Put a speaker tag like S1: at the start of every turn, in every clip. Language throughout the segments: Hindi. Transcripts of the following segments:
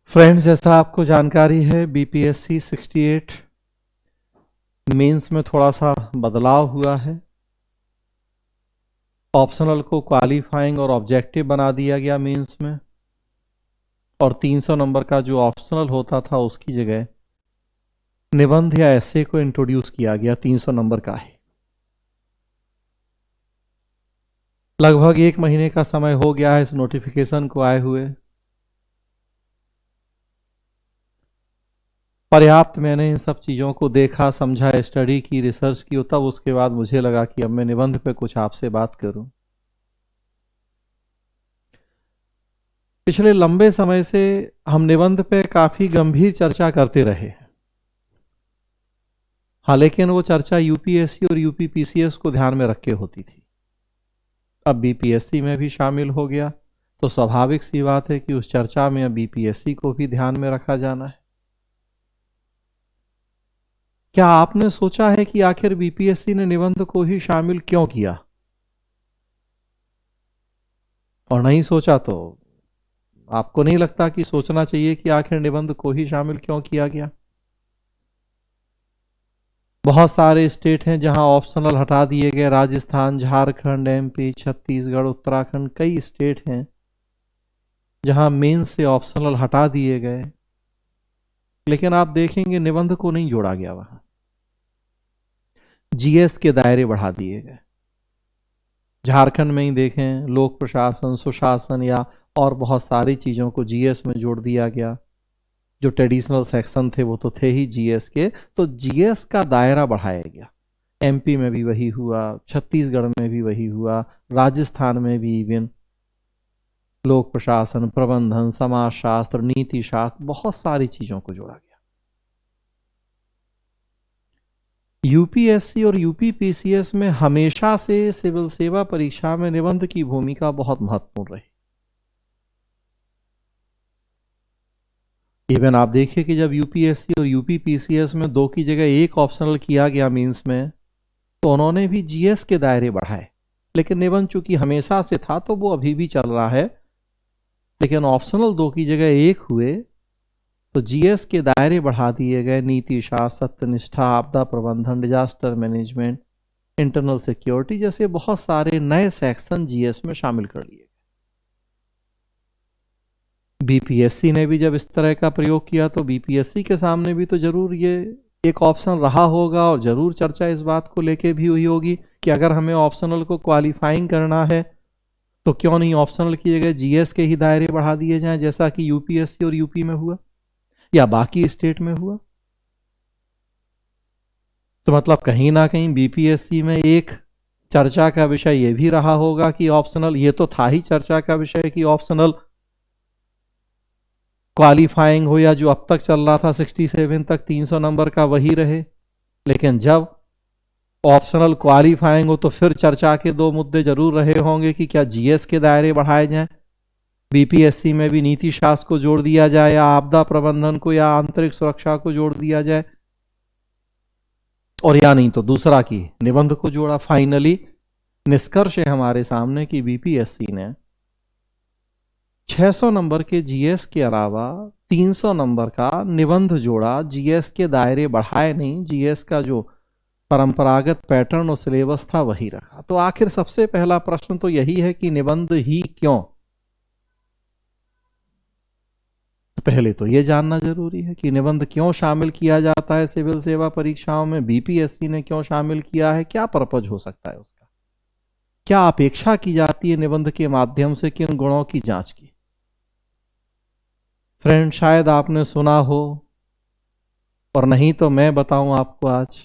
S1: फ्रेंड्स, जैसा आपको जानकारी है बीपीएससी 68 मेंस में थोड़ा सा बदलाव हुआ है। ऑप्शनल को क्वालिफाइंग और ऑब्जेक्टिव बना दिया गया मेंस में, और 300 नंबर का जो ऑप्शनल होता था उसकी जगह निबंध या एसे को इंट्रोड्यूस किया गया 300 नंबर का ही। लगभग 1 महीने का समय हो गया है इस नोटिफिकेशन को आए हुए। पर्याप्त मैंने इन सब चीज़ों को देखा, समझा, स्टडी की, रिसर्च की, तब उसके बाद मुझे लगा कि अब मैं निबंध पे कुछ आपसे बात करूं। पिछले लंबे समय से हम निबंध पे काफ़ी गंभीर चर्चा करते रहे। हाँ, लेकिन वो चर्चा यूपीएससी और यूपीपीसीएस को ध्यान में रख के होती थी। अब बीपीएससी में भी शामिल हो गया तो स्वाभाविक सी बात है कि उस चर्चा में अब बीपीएससी को भी ध्यान में रखा जाना है। क्या आपने सोचा है कि आखिर बीपीएससी ने निबंध को ही शामिल क्यों किया? और नहीं सोचा तो आपको नहीं लगता कि सोचना चाहिए कि आखिर निबंध को ही शामिल क्यों किया गया? बहुत सारे स्टेट हैं जहां ऑप्शनल हटा दिए गए। राजस्थान, झारखंड, एमपी, छत्तीसगढ़, उत्तराखंड, कई स्टेट हैं जहां मेन से ऑप्शनल हटा दिए गए, लेकिन आप देखेंगे निबंध को नहीं जोड़ा गया। वहां जीएस के दायरे बढ़ा दिए गए। झारखंड में ही देखें, लोक प्रशासन, सुशासन या और बहुत सारी चीज़ों को जीएस में जोड़ दिया गया। जो ट्रेडिशनल सेक्शन थे वो तो थे ही जीएस के, तो जीएस का दायरा बढ़ाया गया। एमपी में भी वही हुआ, छत्तीसगढ़ में भी वही हुआ, राजस्थान में भी इवन लोक प्रशासन, प्रबंधन, समाजशास्त्र, नीति शास्त्र, बहुत सारी चीज़ों को जोड़ा गया। यूपीएससी और यूपीपीसीएस में हमेशा से सिविल सेवा परीक्षा में निबंध की भूमिका बहुत महत्वपूर्ण रही। इवन आप देखिए कि जब यूपीएससी और यूपीपीसीएस में 2 की जगह 1 ऑप्शनल किया गया मीन्स में, तो उन्होंने भी जीएस के दायरे बढ़ाए। लेकिन निबंध चूंकि हमेशा से था तो वो अभी भी चल रहा है, लेकिन ऑप्शनल 2 की जगह 1 हुए तो जीएस के दायरे बढ़ा दिए गए। नीति शास्त्र, सत्यनिष्ठा, आपदा प्रबंधन, डिजास्टर मैनेजमेंट, इंटरनल सिक्योरिटी जैसे बहुत सारे नए सेक्शन जीएस में शामिल कर लिए। बीपीएससी ने भी जब इस तरह का प्रयोग किया तो बीपीएससी के सामने भी तो जरूर ये एक ऑप्शन रहा होगा, और जरूर चर्चा इस बात को लेके भी हुई होगी कि अगर हमें ऑप्शनल को क्वालिफाइंग करना है तो क्यों नहीं ऑप्शनल किए गए जीएस के ही दायरे बढ़ा दिए जाएं, जैसा कि यूपीएससी और यूपी में हुआ या बाकी स्टेट में हुआ। तो मतलब कहीं ना कहीं बीपीएससी में एक चर्चा का विषय यह भी रहा होगा कि ऑप्शनल, ये तो था ही चर्चा का विषय कि ऑप्शनल क्वालिफाइंग हो या जो अब तक चल रहा था 67 तक 300 नंबर का वही रहे। लेकिन जब ऑप्शनल क्वालिफाइंग हो तो फिर चर्चा के 2 मुद्दे जरूर रहे होंगे कि क्या जीएस के दायरे बढ़ाए जाएं, बीपीएससी में भी नीति शास्त्र को जोड़ दिया जाए, या आपदा प्रबंधन को या आंतरिक सुरक्षा को जोड़ दिया जाए, और या नहीं तो दूसरा की निबंध को जोड़ा। फाइनली निष्कर्ष है हमारे सामने कि बीपीएससी ने 600 नंबर के जीएस के अलावा 300 नंबर का निबंध जोड़ा। जीएस के दायरे बढ़ाए नहीं, जीएस का जो परंपरागत पैटर्न और सिलेबस था वही रखा। तो आखिर सबसे पहला प्रश्न तो यही है कि निबंध ही क्यों? पहले तो यह जानना जरूरी है कि निबंध क्यों शामिल किया जाता है सिविल सेवा परीक्षाओं में, बीपीएससी ने क्यों शामिल किया है, क्या पर्पज हो सकता है उसका, क्या अपेक्षा की जाती है निबंध के माध्यम से, किन गुणों की जांच की। फ्रेंड, शायद आपने सुना हो, और नहीं तो मैं बताऊं आपको। आज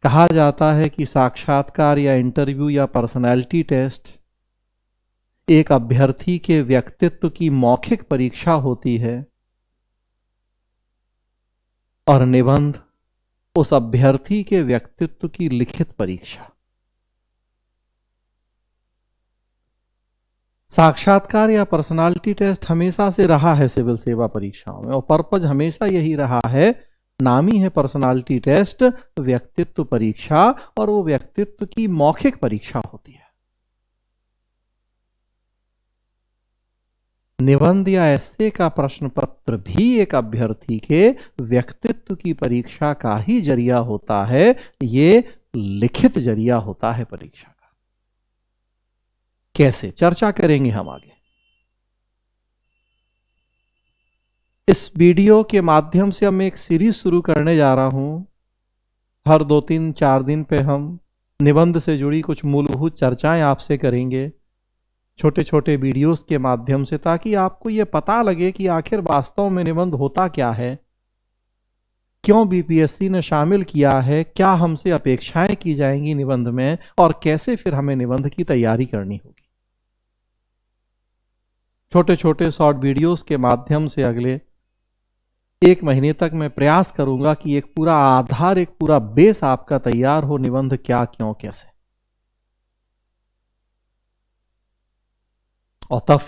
S1: कहा जाता है कि साक्षात्कार या इंटरव्यू या पर्सनैलिटी टेस्ट एक अभ्यर्थी के व्यक्तित्व की मौखिक परीक्षा होती है, और निबंध उस अभ्यर्थी के व्यक्तित्व की लिखित परीक्षा। साक्षात्कार या पर्सनालिटी टेस्ट हमेशा से रहा है सिविल सेवा परीक्षाओं में, और पर्पज हमेशा यही रहा है, नाम ही है पर्सनालिटी टेस्ट, व्यक्तित्व परीक्षा, और वो व्यक्तित्व की मौखिक परीक्षा होती है। निबंध या एस्से का प्रश्न पत्र भी एक अभ्यर्थी के व्यक्तित्व की परीक्षा का ही जरिया होता है। ये लिखित जरिया होता है परीक्षा का। कैसे, चर्चा करेंगे हम आगे। इस वीडियो के माध्यम से हम एक सीरीज शुरू करने जा रहा हूं। हर 2-3-4 दिन पे हम निबंध से जुड़ी कुछ मूलभूत चर्चाएं आपसे करेंगे, छोटे छोटे वीडियोस के माध्यम से, ताकि आपको ये पता लगे कि आखिर वास्तव में निबंध होता क्या है, क्यों बीपीएससी ने शामिल किया है, क्या हमसे अपेक्षाएं की जाएंगी निबंध में, और कैसे फिर हमें निबंध की तैयारी करनी होगी। छोटे छोटे शॉर्ट वीडियोस के माध्यम से अगले 1 महीने तक मैं प्रयास करूंगा कि एक पूरा आधार, एक पूरा बेस आपका तैयार हो, निबंध क्या, क्यों, कैसे। और तब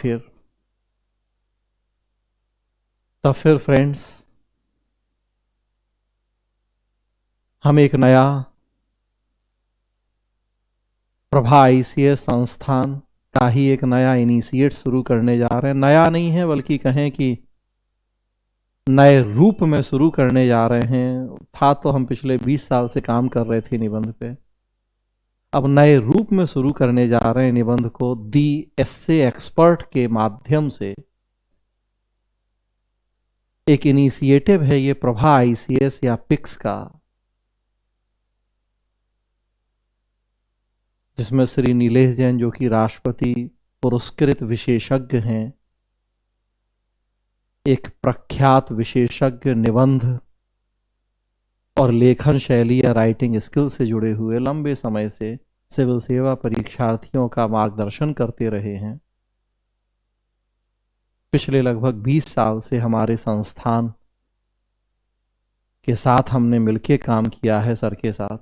S1: फिर फ्रेंड्स, हम एक नया प्रभा आईसीएस संस्थान का ही एक नया इनिशिएट शुरू करने जा रहे हैं। नया नहीं है, बल्कि कहें कि नए रूप में शुरू करने जा रहे हैं। था तो हम पिछले 20 साल से काम कर रहे थे निबंध पे, अब नए रूप में शुरू करने जा रहे हैं निबंध को दी एस्से एक्सपर्ट के माध्यम से। एक इनिशिएटिव है ये प्रभा आईसीएस या पिक्स का, जिसमें श्री नीलेश जैन, जो कि राष्ट्रपति पुरस्कृत विशेषज्ञ हैं, एक प्रख्यात विशेषज्ञ निबंध और लेखन शैली या राइटिंग स्किल से जुड़े हुए, लंबे समय से सिविल सेवा परीक्षार्थियों का मार्गदर्शन करते रहे हैं। पिछले लगभग 20 साल से हमारे संस्थान के साथ हमने मिलकर काम किया है, सर के साथ।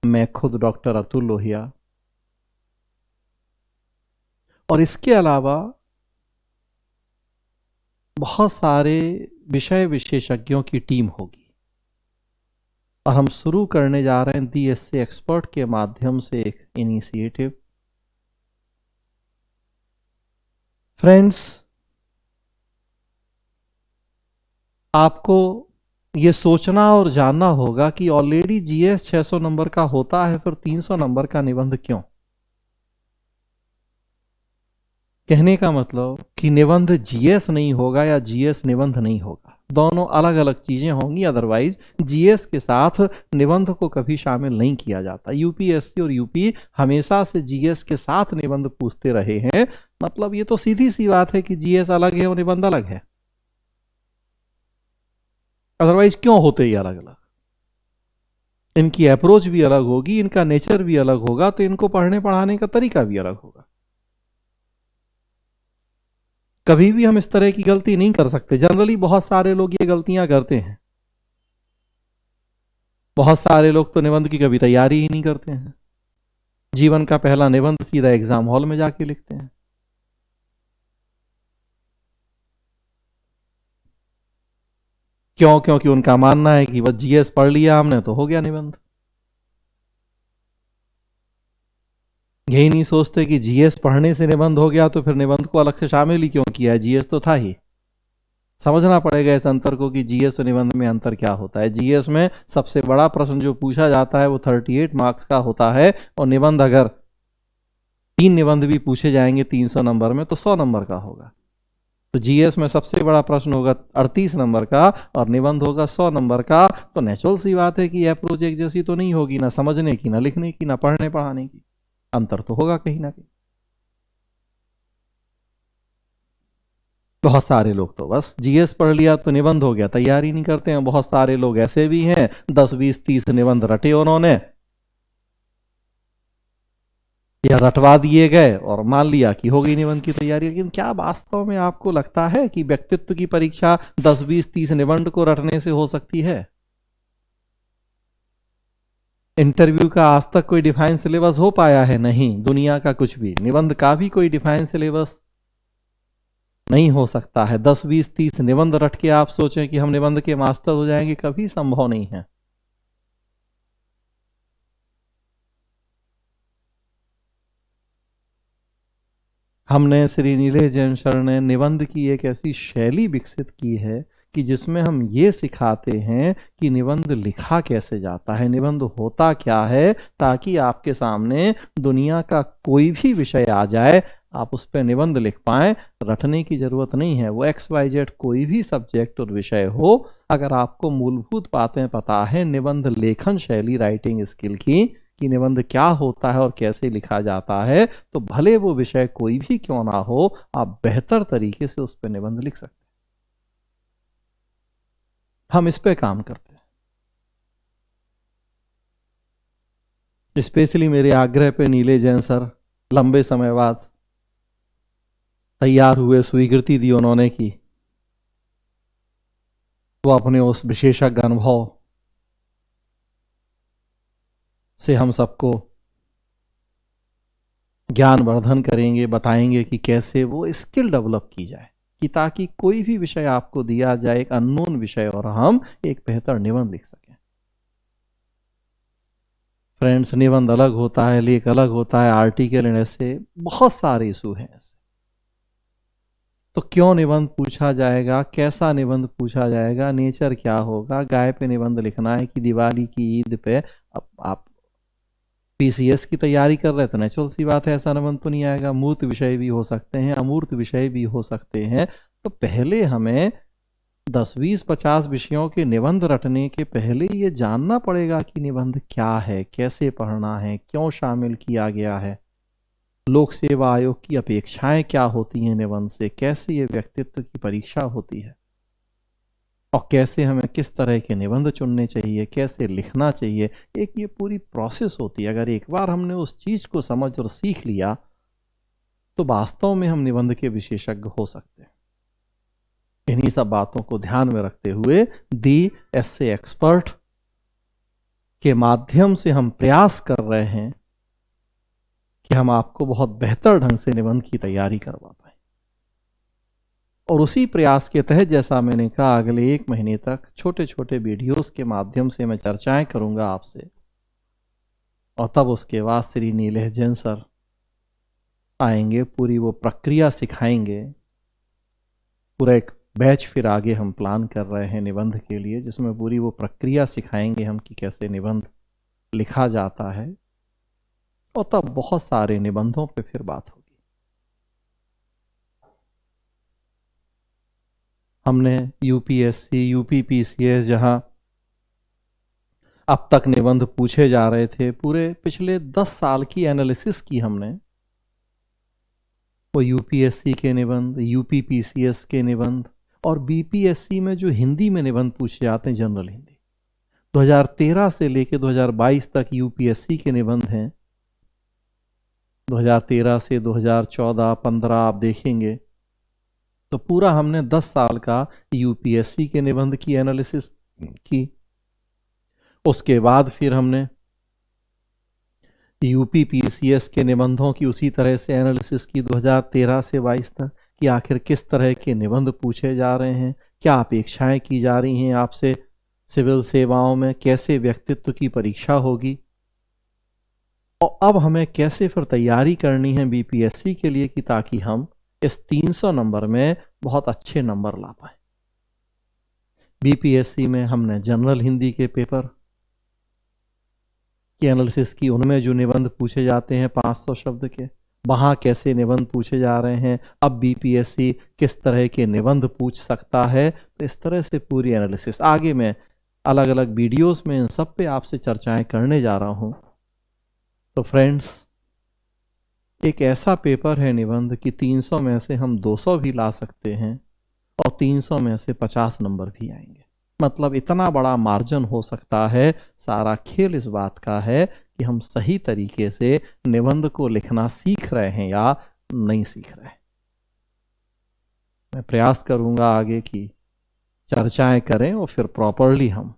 S1: मैं खुद डॉक्टर अतुल लोहिया, और इसके अलावा बहुत सारे विषय विशेषज्ञों की टीम होगी। और हम शुरू करने जा रहे हैं दी एस्से एक्सपर्ट के माध्यम से एक इनिशिएटिव। फ्रेंड्स, आपको ये सोचना और जानना होगा कि ऑलरेडी जीएस 600 नंबर का होता है, फिर 300 नंबर का निबंध क्यों। कहने का मतलब कि निबंध जीएस नहीं होगा या जीएस निबंध नहीं होगा, दोनों अलग अलग चीजें होंगी। अदरवाइज जीएस के साथ निबंध को कभी शामिल नहीं किया जाता। यूपीएससी और यूपी हमेशा से जीएस के साथ निबंध पूछते रहे हैं। मतलब ये तो सीधी सी बात है कि जीएस अलग है और निबंध अलग है। अदरवाइज क्यों होते ही अलग अलग। इनकी अप्रोच भी अलग होगी, इनका नेचर भी अलग होगा, तो इनको पढ़ने पढ़ाने का तरीका भी अलग होगा। कभी भी हम इस तरह की गलती नहीं कर सकते। जनरली बहुत सारे लोग ये गलतियां करते हैं। बहुत सारे लोग तो निबंध की कभी तैयारी ही नहीं करते हैं, जीवन का पहला निबंध सीधा एग्जाम हॉल में जाके लिखते हैं। क्यों? क्योंकि उनका मानना है कि बस जीएस पढ़ लिया हमने तो हो गया निबंध। यही नहीं सोचते कि जीएस पढ़ने से निबंध हो गया तो फिर निबंध को अलग से शामिल ही क्यों किया है, जीएस तो था ही। समझना पड़ेगा इस अंतर को कि जीएस और निबंध में अंतर क्या होता है। जीएस में सबसे बड़ा प्रश्न जो पूछा जाता है वो 38 मार्क्स का होता है, और निबंध अगर 3 निबंध भी पूछे जाएंगे 300 नंबर में तो 100 नंबर का होगा। तो जीएस में सबसे बड़ा प्रश्न होगा 38 नंबर का और निबंध होगा 100 नंबर का। तो नेचुरल सी बात है कि अप्रोच एक जैसी तो नहीं होगी, ना समझने की, ना लिखने की, ना पढ़ने पढ़ाने की। अंतर तो होगा कहीं ना कहीं। बहुत सारे लोग तो बस जीएस पढ़ लिया तो निबंध हो गया, तैयारी नहीं करते हैं। बहुत सारे लोग ऐसे भी हैं 10, 20, 30 निबंध रटे उन्होंने, या रटवा दिए गए और मान लिया कि हो गई निबंध की तैयारी। लेकिन क्या वास्तव में आपको लगता है कि व्यक्तित्व की परीक्षा 10, 20, 30 निबंध को रटने से हो सकती है? इंटरव्यू का आज तक कोई डिफाइन सिलेबस हो पाया है? नहीं, दुनिया का कुछ भी। निबंध का भी कोई डिफाइन सिलेबस नहीं हो सकता है। 10, 20, 30 निबंध रट के आप सोचें कि हम निबंध के मास्टर हो जाएंगे, कभी संभव नहीं है। हमने श्री नीलेश जैन सर ने निबंध की एक ऐसी शैली विकसित की है कि जिसमें हम ये सिखाते हैं कि निबंध लिखा कैसे जाता है, निबंध होता क्या है, ताकि आपके सामने दुनिया का कोई भी विषय आ जाए आप उस पर निबंध लिख पाएं। रटने की जरूरत नहीं है, वो XYZ कोई भी सब्जेक्ट और विषय हो, अगर आपको मूलभूत बातें पता है निबंध लेखन शैली, राइटिंग स्किल की, कि निबंध क्या होता है और कैसे लिखा जाता है, तो भले वो विषय कोई भी क्यों ना हो, आप बेहतर तरीके से उस पर निबंध लिख सकते हैं। हम इस पे काम करते हैं। स्पेशली मेरे आग्रह पे नीले जैन सर लंबे समय बाद तैयार हुए, स्वीकृति दी उन्होंने की, वो अपने उस विशेषज्ञ अनुभव से हम सबको ज्ञानवर्धन करेंगे, बताएंगे कि कैसे वो स्किल डेवलप की जाए, कि ताकि कोई भी विषय आपको दिया जाए, एक अननोन विषय, और हम एक बेहतर निबंध लिख सकें। फ्रेंड्स, निबंध अलग होता है, लेख अलग होता है, आर्टिकल एंड ऐसे बहुत सारे इशू हैं ऐसे। तो क्यों निबंध पूछा जाएगा, कैसा निबंध पूछा जाएगा, नेचर क्या होगा, गाय पे निबंध लिखना है कि दिवाली की ईद पे। अब आप PCS की तैयारी कर रहे हैं तो नेचुरल सी बात है, ऐसा निबंध तो नहीं आएगा। मूर्त विषय भी हो सकते हैं, अमूर्त विषय भी हो सकते हैं। तो पहले हमें 10, 20, 50 विषयों के निबंध रटने के पहले ये जानना पड़ेगा कि निबंध क्या है, कैसे पढ़ना है, क्यों शामिल किया गया है, लोक सेवा आयोग की अपेक्षाएं क्या होती हैं निबंध से, कैसे ये व्यक्तित्व की परीक्षा होती है, और कैसे हमें किस तरह के निबंध चुनने चाहिए, कैसे लिखना चाहिए। एक ये पूरी प्रोसेस होती है। अगर एक बार हमने उस चीज को समझ और सीख लिया तो वास्तव में हम निबंध के विशेषज्ञ हो सकते हैं। इन्हीं सब बातों को ध्यान में रखते हुए दी एस्से एक्सपर्ट के माध्यम से हम प्रयास कर रहे हैं कि हम आपको बहुत बेहतर ढंग से निबंध की तैयारी करवा पाए। और उसी प्रयास के तहत, जैसा मैंने कहा, अगले 1 महीने तक छोटे छोटे वीडियोस के माध्यम से मैं चर्चाएं करूंगा आपसे, और तब उसके बाद श्री नीलेश जैन सर आएंगे, पूरी वो प्रक्रिया सिखाएंगे। पूरा एक बैच फिर आगे हम प्लान कर रहे हैं निबंध के लिए, जिसमें पूरी वो प्रक्रिया सिखाएंगे हम कि कैसे निबंध लिखा जाता है, और तब बहुत सारे निबंधों पे फिर बात होगी। हमने UPSC, UPPCS, जहां अब तक निबंध पूछे जा रहे थे, पूरे पिछले 10 साल की एनालिसिस की हमने। वो UPSC के निबंध, UPPCS के निबंध, और BPSC में जो हिंदी में निबंध पूछे जाते हैं, जनरल हिंदी, 2013 से लेकर 2022 तक UPSC के निबंध हैं। 2013 से 2014, 15 आप देखेंगे तो पूरा हमने 10 साल का UPSC के निबंध की एनालिसिस की। उसके बाद फिर हमने UPPCS के निबंधों की उसी तरह से एनालिसिस की 2013 से 22 तक, कि आखिर किस तरह के निबंध पूछे जा रहे हैं, क्या अपेक्षाएं की जा रही हैं आपसे सिविल सेवाओं में, कैसे व्यक्तित्व की परीक्षा होगी, और अब हमें कैसे फिर तैयारी करनी है BPSC के लिए, कि ताकि हम इस 300 नंबर में बहुत अच्छे नंबर ला पाए। BPSC में हमने जनरल हिंदी के पेपर की एनालिसिस की, उनमें जो निबंध पूछे जाते हैं 500 शब्द के, वहाँ कैसे निबंध पूछे जा रहे हैं, अब BPSC किस तरह के निबंध पूछ सकता है। तो इस तरह से पूरी एनालिसिस आगे मैं अलग अलग वीडियोस में इन सब पे आपसे चर्चाएं करने जा रहा हूँ। तो फ्रेंड्स, एक ऐसा पेपर है निबंध कि 300 में से हम 200 भी ला सकते हैं, और 300 में से 50 नंबर भी आएंगे। मतलब इतना बड़ा मार्जिन हो सकता है। सारा खेल इस बात का है कि हम सही तरीके से निबंध को लिखना सीख रहे हैं या नहीं सीख रहे। मैं प्रयास करूंगा आगे की चर्चाएं करें, और फिर प्रॉपरली हम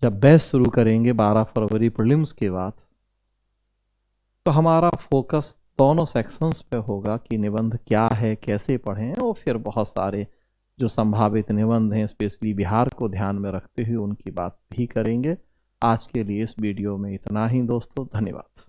S1: जब बैच शुरू करेंगे 12 फरवरी प्रीलिम्स के बाद, तो हमारा फोकस दोनों सेक्शंस पे होगा कि निबंध क्या है, कैसे पढ़ें, और फिर बहुत सारे जो संभावित निबंध हैं स्पेशली बिहार को ध्यान में रखते हुए उनकी बात भी करेंगे। आज के लिए इस वीडियो में इतना ही दोस्तों, धन्यवाद।